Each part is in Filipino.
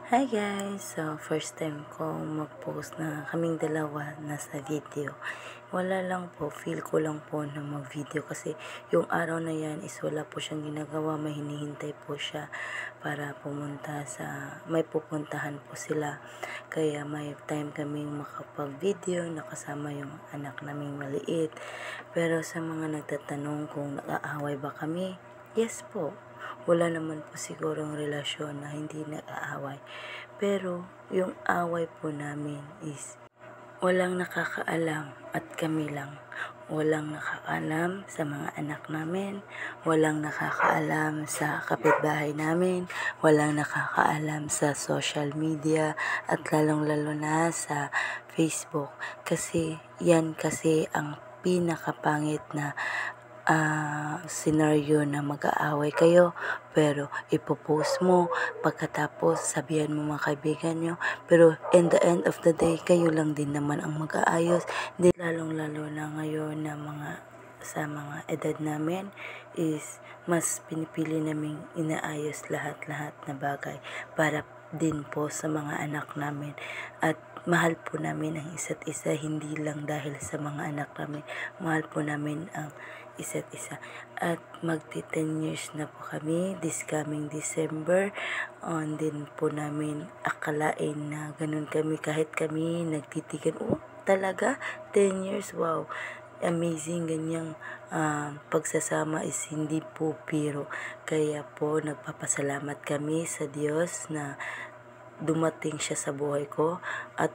Hi guys! So, first time ko mag-post na kaming dalawa nasa video. Wala lang po, feel ko lang po na mag-video kasi yung araw na yan is wala po siyang ginagawa, may hinihintay po siya para pumunta sa, may pupuntahan po sila. Kaya may time kaming makapag-video, nakasama yung anak naming maliit. Pero sa mga nagtatanong kung nag-aaway ba kami, yes po. Wala naman po sigurong relasyon na hindi nag-aaway. Pero yung away po namin is walang nakakaalam at kami lang. Walang nakakaalam sa mga anak namin, walang nakakaalam sa kapitbahay namin, walang nakakaalam sa social media at lalong-lalo na sa Facebook. Kasi yan kasi ang pinakapangit na senaryo na mag-aaway kayo pero ipopost mo pagkatapos sabihan mo mga kaibigan nyo pero in the end of the day kayo lang din naman ang mag-aayos. Lalong lalo na ngayon na sa mga edad namin is mas pinipili naming inaayos lahat-lahat na bagay para din po sa mga anak namin at mahal po namin ang isa't isa, hindi lang dahil sa mga anak namin, mahal po namin ang isa't isa. At magti 10 years na po kami this coming December. Din po namin akalain na ganun kami kahit kami nagtitigan. Oh, talaga? 10 years? Wow! Amazing, ganyang pagsasama is hindi po biro. Kaya po nagpapasalamat kami sa Diyos na dumating siya sa buhay ko at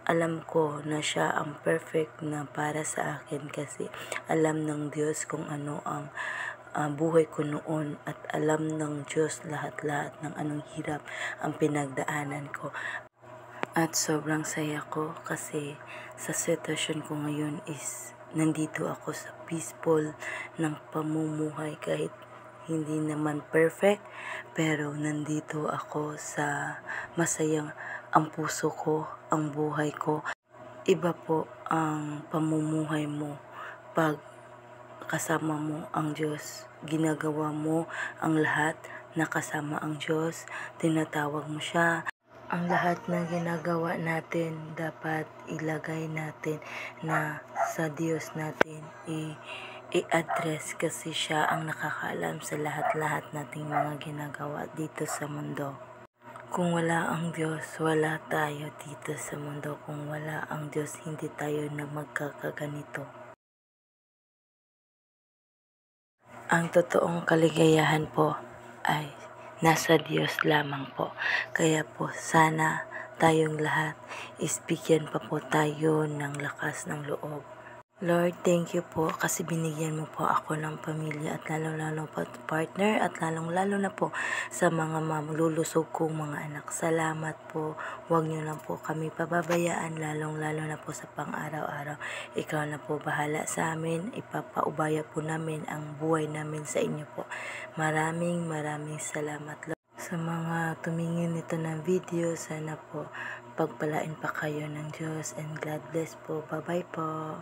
alam ko na siya ang perfect na para sa akin kasi alam ng Diyos kung ano ang buhay ko noon at alam ng Diyos lahat-lahat ng anong hirap ang pinagdaanan ko. At sobrang saya ko kasi sa sitwasyon ko ngayon is nandito ako sa peaceful ng pamumuhay kahit hindi naman perfect pero nandito ako sa masayang ang puso ko, ang buhay ko. Iba po ang pamumuhay mo pag kasama mo ang Diyos. Ginagawa mo ang lahat na kasama ang Diyos. Tinatawag mo siya. Ang lahat ng ginagawa natin dapat ilagay natin na sa Diyos natin i-address kasi siya ang nakakaalam sa lahat-lahat nating mga ginagawa dito sa mundo. Kung wala ang Diyos, wala tayo dito sa mundo. Kung wala ang Diyos, hindi tayo na magkakaganito. Ang totoong kaligayahan po ay nasa Diyos lamang po. Kaya po sana tayong lahat bigyan pa po tayo ng lakas ng loob. Lord, thank you po kasi binigyan mo po ako ng pamilya at lalong-lalo po partner at lalong-lalo na po sa mga malulusog kong mga anak. Salamat po. Huwag niyo lang po kami pababayaan lalong-lalo na po sa pang-araw-araw. Ikaw na po bahala sa amin. Ipapaubaya po namin ang buhay namin sa inyo po. Maraming salamat, Lord. Sa mga tumingin nito ng video, sana po pagpalain pa kayo ng Diyos and God bless po. Bye-bye po.